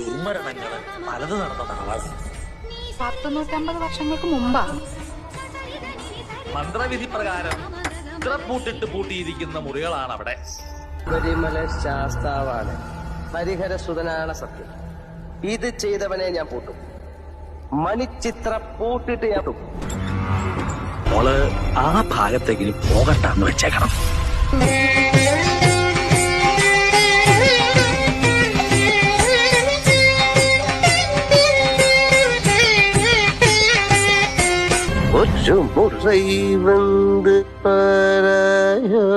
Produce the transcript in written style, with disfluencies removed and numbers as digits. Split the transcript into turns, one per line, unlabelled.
ദുർമരണങ്ങള് പലത് നടന്ന തറവാട്
150 വർഷങ്ങൾക്ക് മുമ്പാണ്.
മന്ത്രവിധി പ്രകാരം പൂട്ടിട്ട് പൂട്ടിയിരിക്കുന്ന മുറികളാണ് അവിടെ.
ശബരിമല ശാസ്താവാണ്, ഹരിഹരസുതനാണ് സത്യം. ഇത് ചെയ്തവനെ ഞാൻ പൂട്ടും. മണിച്ചിത്ര പൂട്ടിട്ട് ഞാൻ പൂട്ടും.
മോള് ആ ഭാഗത്തെങ്കിലും പോകട്ടാന്ന് വെച്ചേക്കണം.
ஒரு முறை வந்து பாராயோ